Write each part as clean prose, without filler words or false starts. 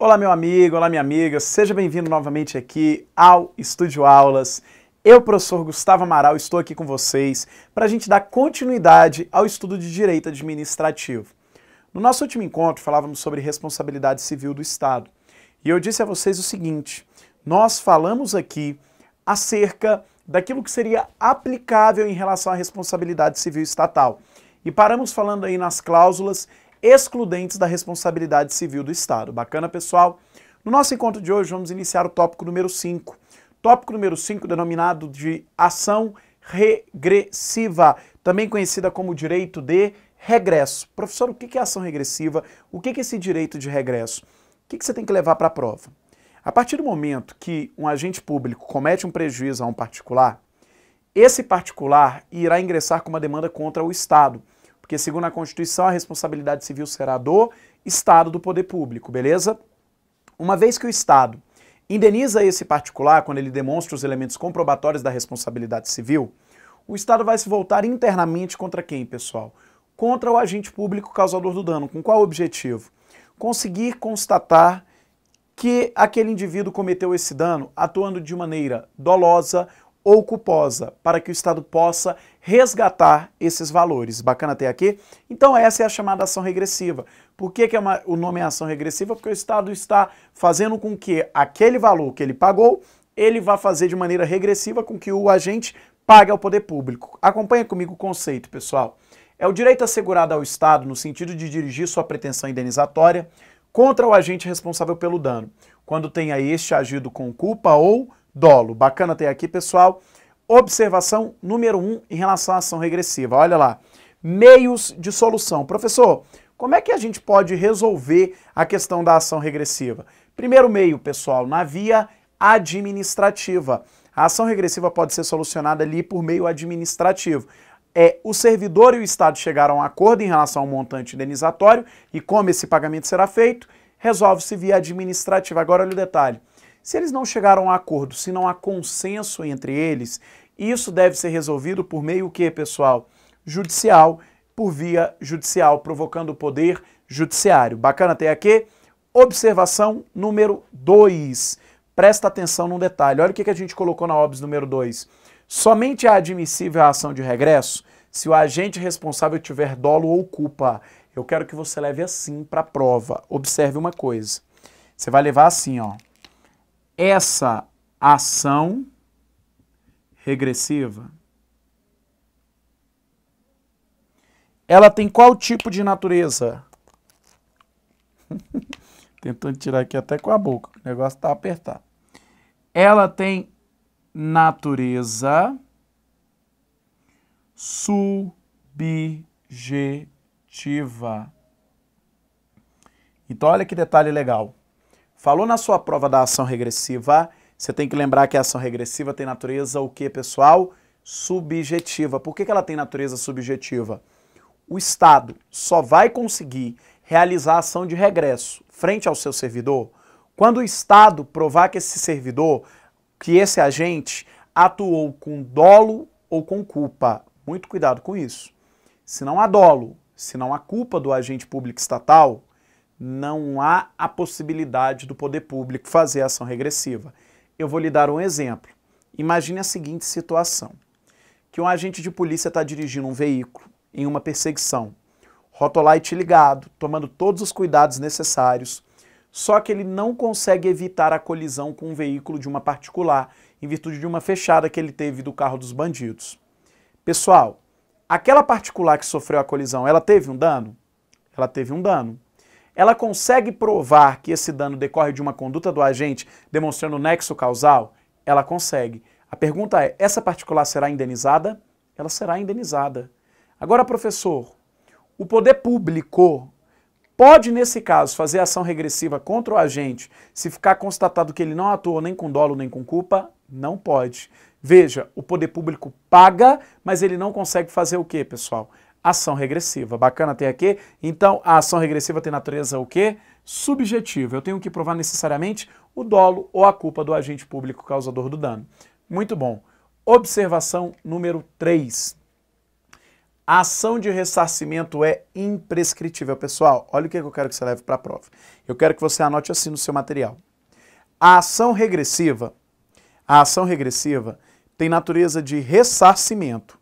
Olá meu amigo, olá minha amiga, seja bem-vindo novamente aqui ao Estúdio Aulas. Eu, professor Gustavo Amaral, estou aqui com vocês para a gente dar continuidade ao estudo de Direito Administrativo. No nosso último encontro falávamos sobre responsabilidade civil do Estado e eu disse a vocês o seguinte: nós falamos aqui acerca daquilo que seria aplicável em relação à responsabilidade civil estatal e paramos falando aí nas cláusulas excludentes da responsabilidade civil do Estado. Bacana, pessoal? No nosso encontro de hoje, vamos iniciar o tópico número 5. Tópico número 5, denominado de ação regressiva, também conhecida como direito de regresso. Professor, o que é ação regressiva? O que é esse direito de regresso? O que você tem que levar para a prova? A partir do momento que um agente público comete um prejuízo a um particular, esse particular irá ingressar com uma demanda contra o Estado, porque, segundo a Constituição, a responsabilidade civil será do Estado, do poder público, beleza? Uma vez que o Estado indeniza esse particular, quando ele demonstra os elementos comprobatórios da responsabilidade civil, o Estado vai se voltar internamente contra quem, pessoal? Contra o agente público causador do dano. Com qual objetivo? Conseguir constatar que aquele indivíduo cometeu esse dano atuando de maneira dolosa ou culposa, para que o Estado possa resgatar esses valores. Bacana até aqui? Então essa é a chamada ação regressiva. Por que o nome é ação regressiva? Porque o Estado está fazendo com que aquele valor que ele pagou, ele vá fazer de maneira regressiva com que o agente pague ao poder público. Acompanha comigo o conceito, pessoal. É o direito assegurado ao Estado no sentido de dirigir sua pretensão indenizatória contra o agente responsável pelo dano, quando tenha este agido com culpa ou dolo. Bacana até aqui, pessoal. Observação número 1 em relação à ação regressiva. Olha lá. Meios de solução. Professor, como é que a gente pode resolver a questão da ação regressiva? Primeiro meio, pessoal, na via administrativa. A ação regressiva pode ser solucionada ali por meio administrativo. O servidor e o Estado chegaram a um acordo em relação ao montante indenizatório e como esse pagamento será feito, resolve-se via administrativa. Agora olha o detalhe. Se eles não chegaram a acordo, se não há consenso entre eles, isso deve ser resolvido por meio o quê, pessoal? Judicial, por via judicial, provocando o poder judiciário. Bacana até aqui? Observação número 2. Presta atenção num detalhe. Olha o que a gente colocou na OBS número 2. Somente é admissível a ação de regresso se o agente responsável tiver dolo ou culpa. Eu quero que você leve assim para a prova. Observe uma coisa. Você vai levar assim, ó. Essa ação regressiva, ela tem qual tipo de natureza? Tentando tirar aqui até com a boca, o negócio está apertado. Ela tem natureza subjetiva. Então olha que detalhe legal. Falou na sua prova da ação regressiva, você tem que lembrar que a ação regressiva tem natureza o quê, pessoal? Subjetiva. Por que ela tem natureza subjetiva? O Estado só vai conseguir realizar a ação de regresso frente ao seu servidor quando o Estado provar que esse servidor, que esse agente, atuou com dolo ou com culpa. Muito cuidado com isso. Se não há dolo, se não há culpa do agente público estatal, não há a possibilidade do poder público fazer ação regressiva. Eu vou lhe dar um exemplo. Imagine a seguinte situação, que um agente de polícia está dirigindo um veículo em uma perseguição, rotolite ligado, tomando todos os cuidados necessários, só que ele não consegue evitar a colisão com um veículo de uma particular, em virtude de uma fechada que ele teve do carro dos bandidos. Pessoal, aquela particular que sofreu a colisão, ela teve um dano? Ela teve um dano. Ela consegue provar que esse dano decorre de uma conduta do agente, demonstrando nexo causal? Ela consegue. A pergunta é, essa particular será indenizada? Ela será indenizada. Agora, professor, o poder público pode, nesse caso, fazer ação regressiva contra o agente se ficar constatado que ele não atuou nem com dolo nem com culpa? Não pode. Veja, o poder público paga, mas ele não consegue fazer o quê, pessoal? Ação regressiva. Bacana até aqui? Então, a ação regressiva tem natureza o quê? Subjetiva. Eu tenho que provar necessariamente o dolo ou a culpa do agente público causador do dano. Muito bom. Observação número 3. A ação de ressarcimento é imprescritível. Pessoal, olha o que eu quero que você leve para a prova. Eu quero que você anote assim no seu material. A ação regressiva tem natureza de ressarcimento.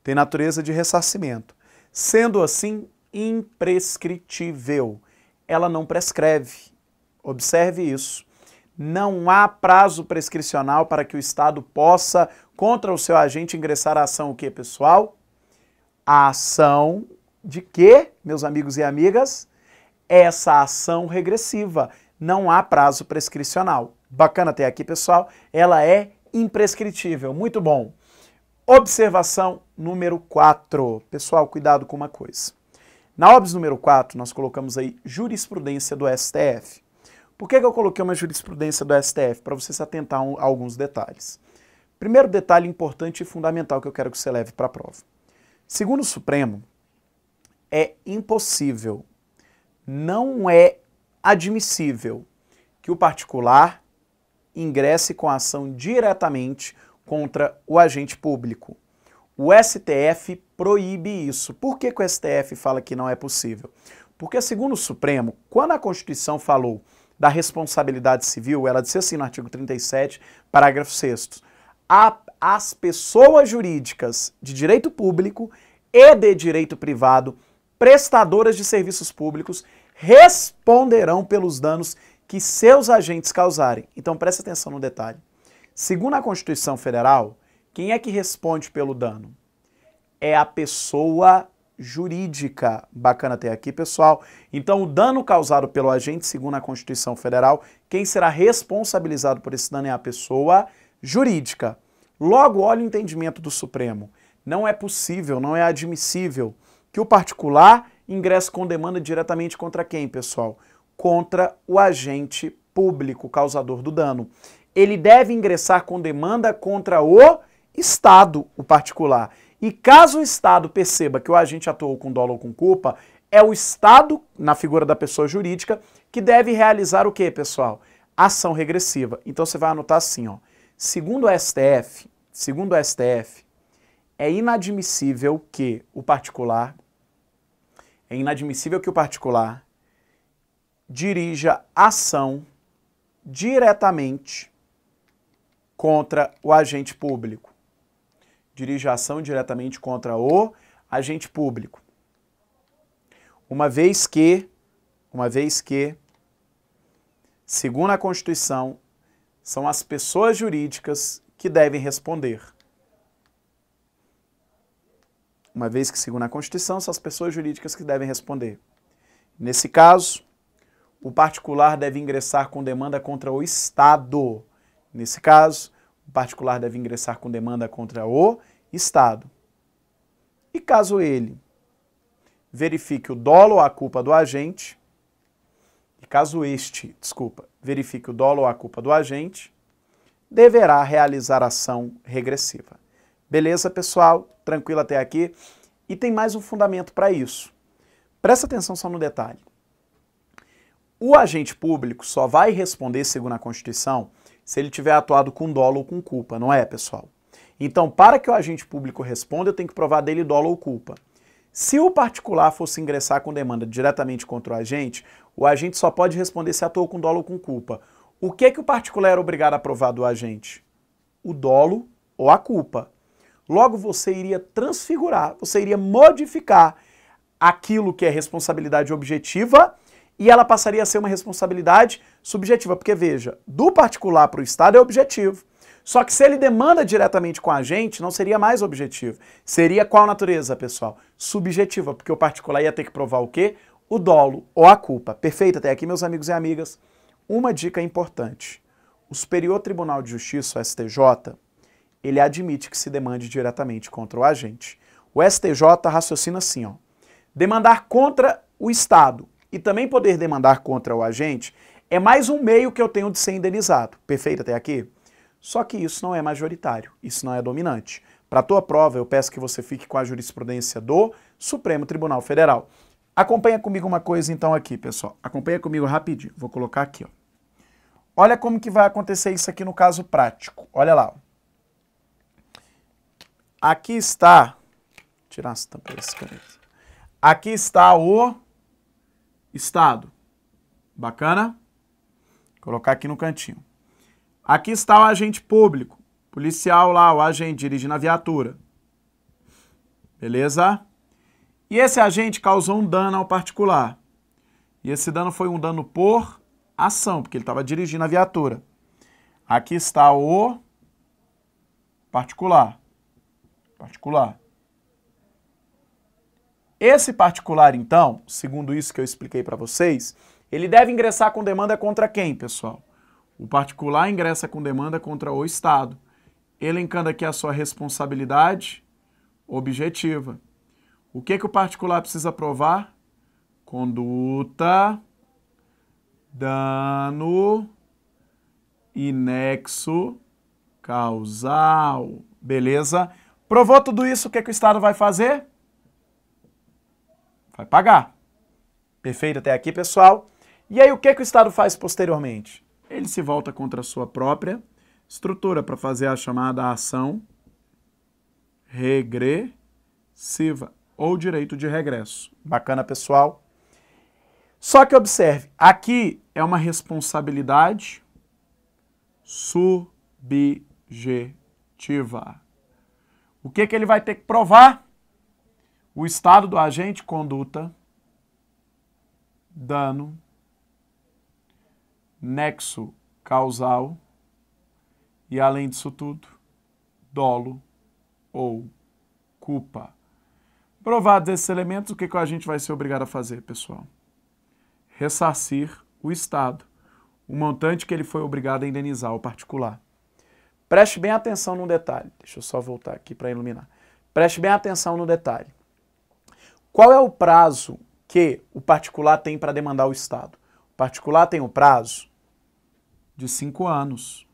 Tem natureza de ressarcimento. Sendo assim, imprescritível. Ela não prescreve. Observe isso. Não há prazo prescricional para que o Estado possa, contra o seu agente, ingressar a ação o quê, pessoal? A ação de quê, meus amigos e amigas? Essa ação regressiva. Não há prazo prescricional. Bacana até aqui, pessoal. Ela é imprescritível. Muito bom. Observação número 4. Pessoal, cuidado com uma coisa. Na OBS número 4, nós colocamos aí jurisprudência do STF. Por que eu coloquei uma jurisprudência do STF? Para você se atentar a alguns detalhes. Primeiro detalhe importante e fundamental que eu quero que você leve para a prova. Segundo o Supremo, é impossível, não é admissível que o particular ingresse com a ação diretamente contra o agente público. O STF proíbe isso. Por que o STF fala que não é possível? Porque, segundo o Supremo, quando a Constituição falou da responsabilidade civil, ela disse assim no artigo 37, parágrafo 6º, as pessoas jurídicas de direito público e de direito privado, prestadoras de serviços públicos, responderão pelos danos que seus agentes causarem. Então preste atenção no detalhe. Segundo a Constituição Federal, quem é que responde pelo dano? É a pessoa jurídica. Bacana até aqui, pessoal. Então, o dano causado pelo agente, segundo a Constituição Federal, quem será responsabilizado por esse dano é a pessoa jurídica. Logo, olha o entendimento do Supremo. Não é possível, não é admissível que o particular ingresse com demanda diretamente contra quem, pessoal? Contra o agente público, causador do dano. Ele deve ingressar com demanda contra o Estado, o particular. E caso o Estado perceba que o agente atuou com dolo ou com culpa, é o Estado, na figura da pessoa jurídica, que deve realizar o quê, pessoal? Ação regressiva. Então você vai anotar assim, ó. Segundo o STF, é inadmissível que o particular dirija ação diretamente contra o agente público. Dirija ação diretamente contra o agente público. Uma vez que, segundo a Constituição, são as pessoas jurídicas que devem responder. Uma vez que, segundo a Constituição, são as pessoas jurídicas que devem responder. Nesse caso, o particular deve ingressar com demanda contra o Estado. Nesse caso, o particular deve ingressar com demanda contra o Estado. E caso ele verifique o dolo ou a culpa do agente, verifique o dolo ou a culpa do agente, deverá realizar ação regressiva. Beleza, pessoal? Tranquilo até aqui? E tem mais um fundamento para isso. Presta atenção só no detalhe. O agente público só vai responder, segundo a Constituição, se ele tiver atuado com dolo ou com culpa, não é, pessoal? Então, para que o agente público responda, eu tenho que provar dele dolo ou culpa. Se o particular fosse ingressar com demanda diretamente contra o agente só pode responder se atuou com dolo ou com culpa. O que o particular era obrigado a provar do agente? O dolo ou a culpa. Logo, você iria transfigurar, você iria modificar aquilo que é responsabilidade objetiva e ela passaria a ser uma responsabilidade subjetiva. Porque, veja, do particular para o Estado é objetivo. Só que se ele demanda diretamente com a agente, não seria mais objetivo. Seria qual natureza, pessoal? Subjetiva, porque o particular ia ter que provar o quê? O dolo ou a culpa. Perfeito até aqui, meus amigos e amigas? Uma dica importante. O Superior Tribunal de Justiça, o STJ, ele admite que se demande diretamente contra o agente. O STJ raciocina assim, ó. Demandar contra o Estado e também poder demandar contra o agente é mais um meio que eu tenho de ser indenizado. Perfeito até aqui? Só que isso não é majoritário, isso não é dominante. Para a tua prova, eu peço que você fique com a jurisprudência do Supremo Tribunal Federal. Acompanha comigo uma coisa então aqui, pessoal. Acompanha comigo rapidinho. Vou colocar aqui, ó. Olha como que vai acontecer isso aqui no caso prático. Olha lá, ó. Aqui está, tirar as tampas desse caneta. Aqui está o Estado. Bacana? Vou colocar aqui no cantinho. Aqui está o agente público. Policial lá, o agente dirigindo a viatura. Beleza? E esse agente causou um dano ao particular. E esse dano foi um dano por ação, porque ele estava dirigindo a viatura. Aqui está o particular. Particular. Esse particular, então, segundo isso que eu expliquei para vocês, ele deve ingressar com demanda contra quem, pessoal? O particular ingressa com demanda contra o Estado, elencando aqui a sua responsabilidade objetiva. O que o particular precisa provar? Conduta, dano e nexo causal. Beleza? Provou tudo isso, o que o Estado vai fazer? Vai pagar. Perfeito até aqui, pessoal? E aí, o que o Estado faz posteriormente? Ele se volta contra a sua própria estrutura para fazer a chamada ação regressiva ou direito de regresso. Bacana, pessoal? Só que observe, aqui é uma responsabilidade subjetiva. O que ele vai ter que provar? O estado do agente, conduta, dano, nexo causal e, além disso tudo, dolo ou culpa. Provados esses elementos, o que a gente vai ser obrigado a fazer, pessoal? Ressarcir o Estado, o montante que ele foi obrigado a indenizar o particular. Preste bem atenção no detalhe. Deixa eu só voltar aqui para iluminar. Preste bem atenção no detalhe. Qual é o prazo que o particular tem para demandar o Estado? O particular tem o prazo de 5 anos.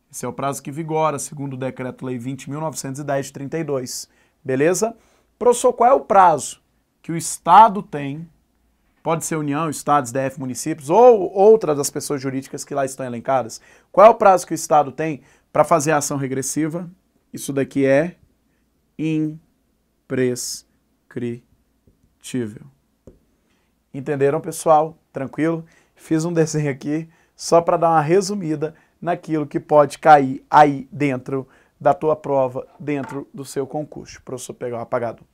Esse é o prazo que vigora, segundo o Decreto-Lei 20.910 de 32. Beleza? Professor, qual é o prazo que o Estado tem? Pode ser União, Estados, DF, municípios ou outras das pessoas jurídicas que lá estão elencadas. Qual é o prazo que o Estado tem para fazer a ação regressiva? Isso daqui é imprescritível. Entenderam, pessoal? Tranquilo? Fiz um desenho aqui só para dar uma resumida naquilo que pode cair aí dentro da tua prova, dentro do seu concurso. Professor, pegar o apagador.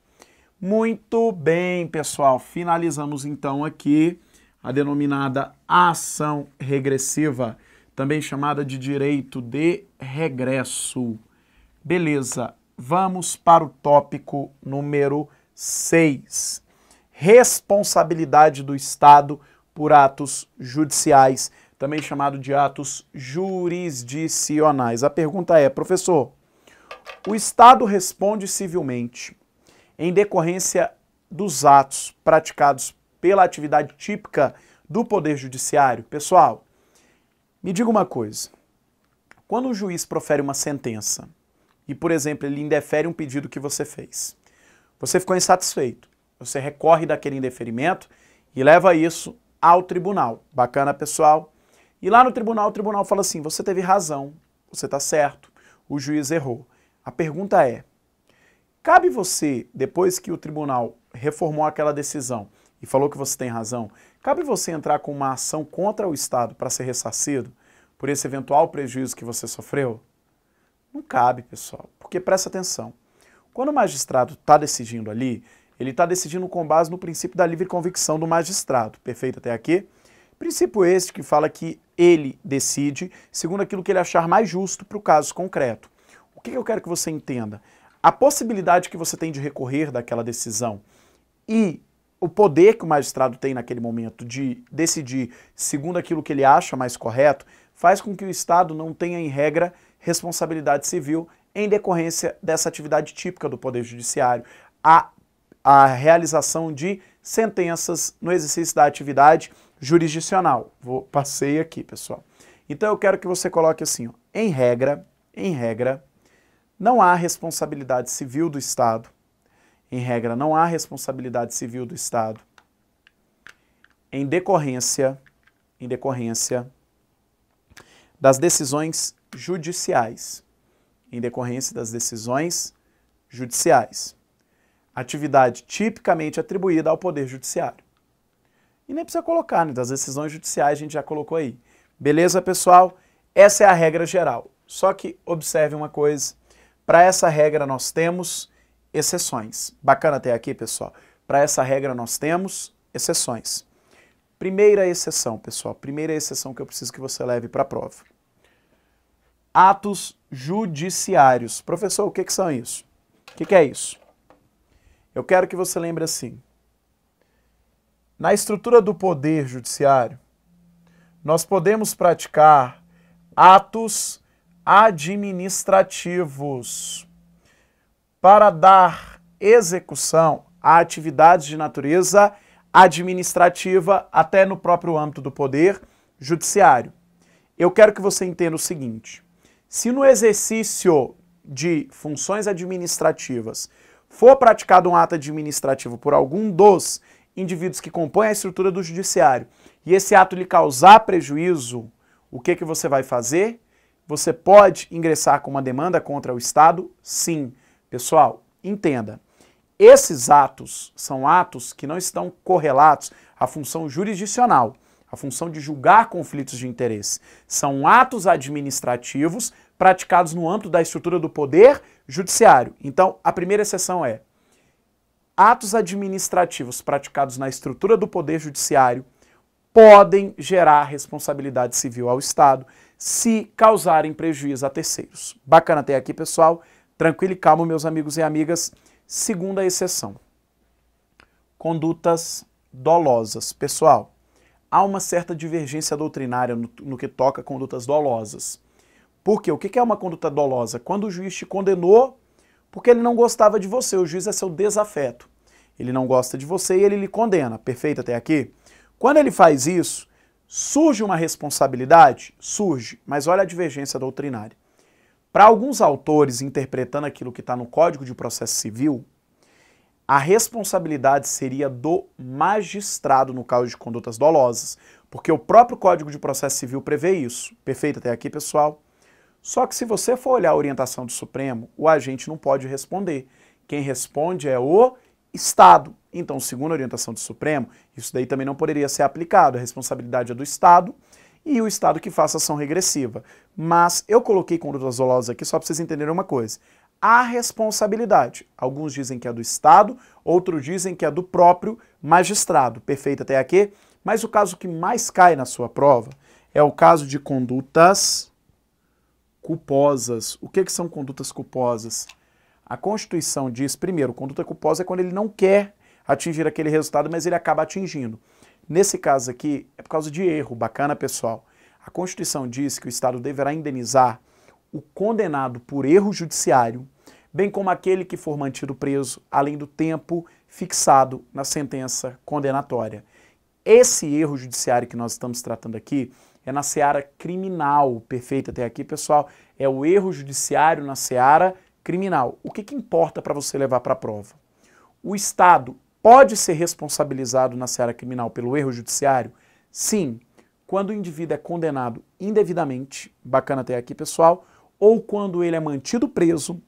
Muito bem, pessoal. Finalizamos então aqui a denominada ação regressiva, também chamada de direito de regresso. Beleza, vamos para o tópico número 6. Responsabilidade do Estado por atos judiciais, também chamado de atos jurisdicionais. A pergunta é, professor, o Estado responde civilmente em decorrência dos atos praticados pela atividade típica do Poder Judiciário? Pessoal, me diga uma coisa. Quando o juiz profere uma sentença e, por exemplo, ele indefere um pedido que você fez, você ficou insatisfeito, você recorre daquele indeferimento e leva isso ao tribunal. Bacana, pessoal? E lá no tribunal, o tribunal fala assim, você teve razão, você está certo, o juiz errou. A pergunta é, cabe você, depois que o tribunal reformou aquela decisão e falou que você tem razão, cabe você entrar com uma ação contra o Estado para ser ressarcido por esse eventual prejuízo que você sofreu? Não cabe, pessoal, porque presta atenção. Quando o magistrado está decidindo ali, ele está decidindo com base no princípio da livre convicção do magistrado. Perfeito até aqui? Princípio este que fala que ele decide segundo aquilo que ele achar mais justo para o caso concreto. O que eu quero que você entenda? A possibilidade que você tem de recorrer daquela decisão e o poder que o magistrado tem naquele momento de decidir segundo aquilo que ele acha mais correto, faz com que o Estado não tenha, em regra, responsabilidade civil em decorrência dessa atividade típica do Poder Judiciário, a realização de sentenças no exercício da atividade jurisdicional. Passei aqui, pessoal. Então eu quero que você coloque assim, ó, em regra, não há responsabilidade civil do Estado. Em regra, não há responsabilidade civil do Estado em decorrência das decisões judiciais. Em decorrência das decisões judiciais. Atividade tipicamente atribuída ao Poder Judiciário. E nem precisa colocar, né? Das decisões judiciais a gente já colocou aí. Beleza, pessoal? Essa é a regra geral. Só que observe uma coisa, para essa regra nós temos exceções. Bacana até aqui, pessoal? Para essa regra nós temos exceções. Primeira exceção, pessoal. Primeira exceção que eu preciso que você leve para a prova. Atos judiciários. Professor, o que são isso? O que é isso? Eu quero que você lembre assim. Na estrutura do Poder Judiciário, nós podemos praticar atos administrativos para dar execução a atividades de natureza administrativa até no próprio âmbito do Poder Judiciário. Eu quero que você entenda o seguinte, se no exercício de funções administrativas for praticado um ato administrativo por algum dos indivíduos que compõem a estrutura do Judiciário e esse ato lhe causar prejuízo, o que você vai fazer? Você pode ingressar com uma demanda contra o Estado? Sim. Pessoal, entenda. Esses atos são atos que não estão correlatos à função jurisdicional, à função de julgar conflitos de interesse. São atos administrativos praticados no âmbito da estrutura do Poder Judiciário. Então, a primeira exceção é atos administrativos praticados na estrutura do Poder Judiciário podem gerar responsabilidade civil ao Estado se causarem prejuízo a terceiros. Bacana até aqui, pessoal. Tranquilo e calmo, meus amigos e amigas. Segunda exceção. Condutas dolosas. Pessoal, há uma certa divergência doutrinária no que toca a condutas dolosas. Por quê? O que é uma conduta dolosa? Quando o juiz te condenou porque ele não gostava de você. O juiz é seu desafeto. Ele não gosta de você e ele lhe condena. Perfeito até aqui? Quando ele faz isso, surge uma responsabilidade? Surge, mas olha a divergência doutrinária. Para alguns autores, interpretando aquilo que está no Código de Processo Civil, a responsabilidade seria do magistrado no caso de condutas dolosas, porque o próprio Código de Processo Civil prevê isso. Perfeito até aqui, pessoal? Só que se você for olhar a orientação do Supremo, o agente não pode responder. Quem responde é o Estado. Então, segundo a orientação do Supremo, isso daí também não poderia ser aplicado. A responsabilidade é do Estado e o Estado que faça ação regressiva. Mas eu coloquei condutas dolosas aqui só para vocês entenderem uma coisa. A responsabilidade, alguns dizem que é do Estado, outros dizem que é do próprio magistrado. Perfeito até aqui? Mas o caso que mais cai na sua prova é o caso de condutas culposas. O que são condutas culposas? A Constituição diz, primeiro, conduta culposa é quando ele não quer atingir aquele resultado, mas ele acaba atingindo. Nesse caso aqui, é por causa de erro. Bacana, pessoal. A Constituição diz que o Estado deverá indenizar o condenado por erro judiciário, bem como aquele que for mantido preso, além do tempo fixado na sentença condenatória. Esse erro judiciário que nós estamos tratando aqui é na seara criminal. Perfeito até aqui, pessoal? É o erro judiciário na seara criminal. O que importa para você levar para a prova? O Estado pode ser responsabilizado na seara criminal pelo erro judiciário? Sim, quando o indivíduo é condenado indevidamente, bacana até aqui, pessoal, ou quando ele é mantido preso,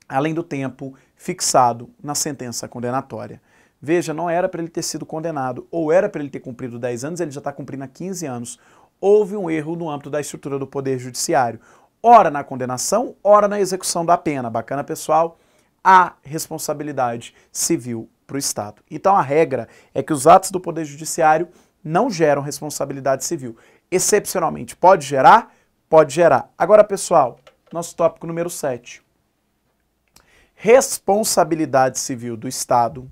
além do tempo fixado na sentença condenatória. Veja, não era para ele ter sido condenado, ou era para ele ter cumprido 10 anos, ele já está cumprindo há 15 anos. Houve um erro no âmbito da estrutura do Poder Judiciário. Ora na condenação, ora na execução da pena. Bacana, pessoal? Há responsabilidade civil para o Estado. Então a regra é que os atos do Poder Judiciário não geram responsabilidade civil. Excepcionalmente, pode gerar? Pode gerar. Agora, pessoal, nosso tópico número 7. Responsabilidade civil do Estado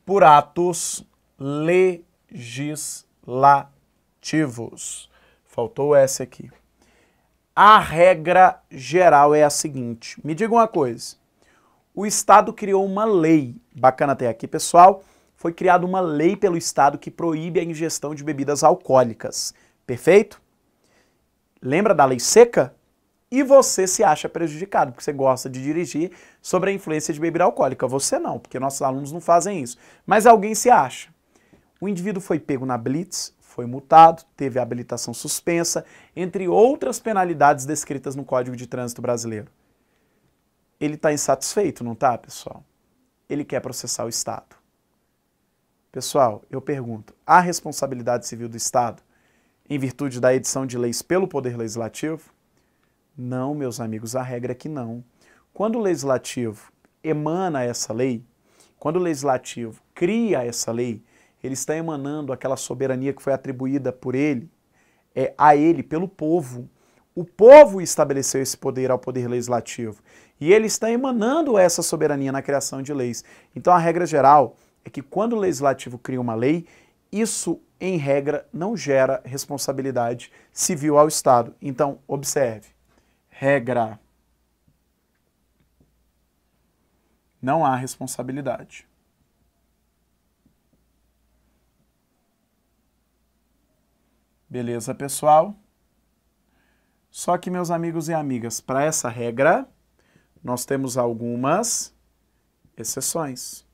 por atos legislativos. Faltou o S aqui. A regra geral é a seguinte. Me diga uma coisa. O Estado criou uma lei. Bacana até aqui, pessoal. Foi criada uma lei pelo Estado que proíbe a ingestão de bebidas alcoólicas. Perfeito? Lembra da lei seca? E você se acha prejudicado, porque você gosta de dirigir sobre a influência de bebida alcoólica. Você não, porque nossos alunos não fazem isso. Mas alguém se acha. O indivíduo foi pego na blitz, foi multado, teve a habilitação suspensa, entre outras penalidades descritas no Código de Trânsito Brasileiro. Ele está insatisfeito, não está, pessoal? ele quer processar o Estado. Pessoal, eu pergunto, há responsabilidade civil do Estado em virtude da edição de leis pelo Poder Legislativo? Não, meus amigos, a regra é que não. Quando o Legislativo emana essa lei, quando o Legislativo cria essa lei, ele está emanando aquela soberania que foi atribuída por ele, a ele pelo povo. O povo estabeleceu esse poder ao Poder Legislativo e ele está emanando essa soberania na criação de leis. Então a regra geral é que quando o Legislativo cria uma lei, isso, em regra, não gera responsabilidade civil ao Estado. Então, observe, regra, não há responsabilidade. Beleza, pessoal? Só que, meus amigos e amigas, para essa regra, nós temos algumas exceções.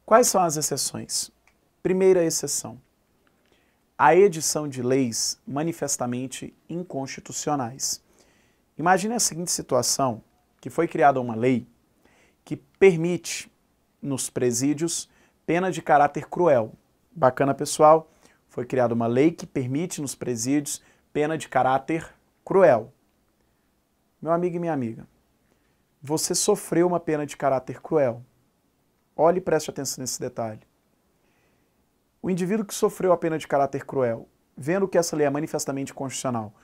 Quais são as exceções? Primeira exceção, a edição de leis manifestamente inconstitucionais. Imagine a seguinte situação, que foi criada uma lei que permite nos presídios pena de caráter cruel. Bacana, pessoal? Foi criada uma lei que permite nos presídios pena de caráter cruel. Meu amigo e minha amiga, você sofreu uma pena de caráter cruel. Olhe e preste atenção nesse detalhe. O indivíduo que sofreu a pena de caráter cruel, vendo que essa lei é manifestamente inconstitucional,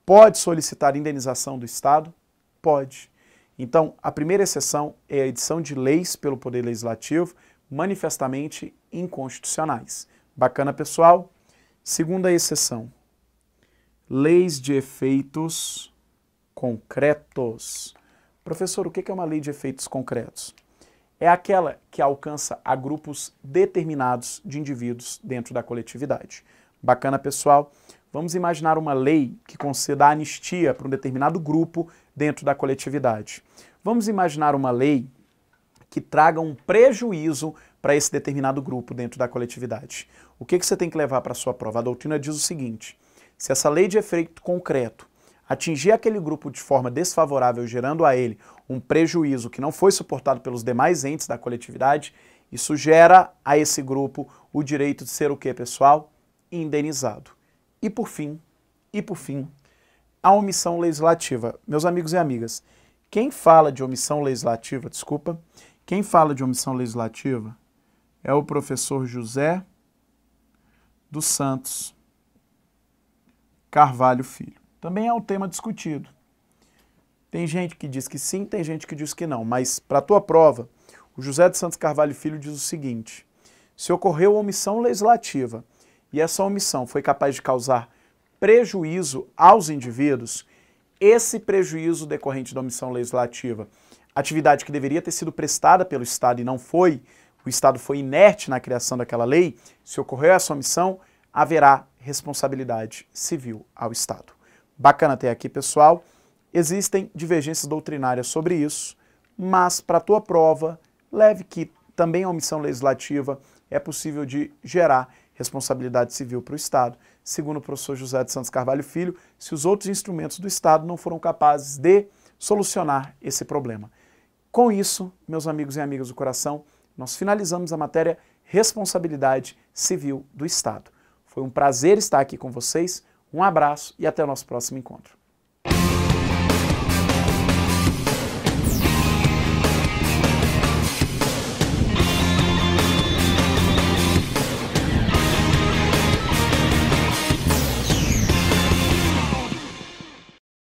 pode solicitar indenização do Estado? Pode. Então, a primeira exceção é a edição de leis pelo Poder Legislativo manifestamente inconstitucionais. Bacana, pessoal? Segunda exceção, leis de efeitos concretos. Professor, o que é uma lei de efeitos concretos? É aquela que alcança a grupos determinados de indivíduos dentro da coletividade. Bacana, pessoal? Vamos imaginar uma lei que conceda anistia para um determinado grupo dentro da coletividade. Vamos imaginar uma lei que traga um prejuízo para esse determinado grupo dentro da coletividade. O que você tem que levar para a sua prova? A doutrina diz o seguinte: se essa lei de efeito concreto atingir aquele grupo de forma desfavorável, gerando a ele um prejuízo que não foi suportado pelos demais entes da coletividade, isso gera a esse grupo o direito de ser o quê, pessoal? Indenizado. E por fim, a omissão legislativa. Meus amigos e amigas, quem fala de omissão legislativa, quem fala de omissão legislativa é o professor José dos Santos Carvalho Filho. Também é um tema discutido. Tem gente que diz que sim, tem gente que diz que não, mas para a tua prova, o José dos Santos Carvalho Filho diz o seguinte: se ocorreu omissão legislativa e essa omissão foi capaz de causar prejuízo aos indivíduos, esse prejuízo decorrente da omissão legislativa, atividade que deveria ter sido prestada pelo Estado e não foi, o Estado foi inerte na criação daquela lei, se ocorreu essa omissão, haverá responsabilidade civil ao Estado. Bacana até aqui, pessoal. Existem divergências doutrinárias sobre isso, mas para a tua prova, leve que também a omissão legislativa é possível de gerar responsabilidade civil para o Estado, segundo o professor José de Santos Carvalho Filho, se os outros instrumentos do Estado não foram capazes de solucionar esse problema. Com isso, meus amigos e amigas do coração, nós finalizamos a matéria Responsabilidade Civil do Estado. Foi um prazer estar aqui com vocês, um abraço e até o nosso próximo encontro.